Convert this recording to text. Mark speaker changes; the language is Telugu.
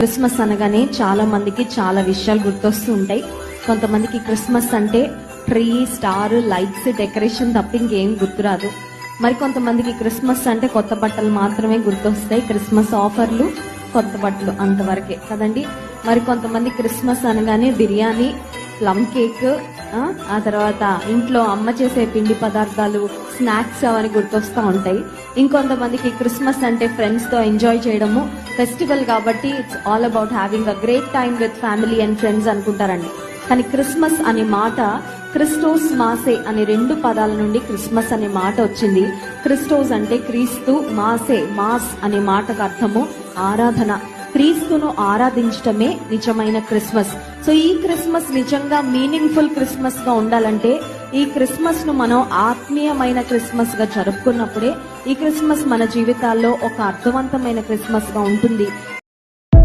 Speaker 1: క్రిస్మస్ అనగానే చాలా మందికి చాలా విషయాలు గుర్తొస్తూ ఉంటాయి. కొంతమందికి క్రిస్మస్ అంటే ట్రీ, స్టార్, లైట్స్, డెకరేషన్ తప్ప ఇంకేం గుర్తురాదు. మరి కొంతమందికి క్రిస్మస్ అంటే కొత్త బట్టలు మాత్రమే గుర్తొస్తాయి. క్రిస్మస్ ఆఫర్లు, కొత్త బట్టలు అంతవరకే కదండి. మరి కొంతమంది క్రిస్మస్ అనగానే బిర్యానీ, ప్లమ్ కేక్, ఆ తర్వాత ఇంట్లో అమ్మ చేసే పిండి పదార్థాలు, స్నాక్స్ అవన్నీ గుర్తొస్తూ ఉంటాయి. ఇంకొంతమందికి క్రిస్మస్ అంటే ఫ్రెండ్స్ తో ఎంజాయ్ చేయడము, ఫెస్టివల్ కాబట్టి it's all about having a great time with family and friends అనుకుంటారండి. కానీ క్రిస్మస్ అనే మాట క్రిస్టోస్ మాసే అనే 2 పదాల నుండి క్రిస్మస్ అనే మాట వచ్చింది. క్రిస్టోస్ అంటే క్రీస్తు, మాసే మాస్ అనే మాటకు అర్థము ఆరాధన. క్రీస్తును ఆరాధించటమే నిజమైన క్రిస్మస్. సో ఈ క్రిస్మస్ నిజంగా మీనింగ్ఫుల్ క్రిస్మస్ గా ఉండాలంటే ఈ క్రిస్మస్ ను మనం ఆత్మీయమైన క్రిస్మస్ గా జరుపుకున్నప్పుడే ఈ క్రిస్మస్ మన జీవితాల్లో ఒక అర్థవంతమైన క్రిస్మస్ గా ఉంటుంది.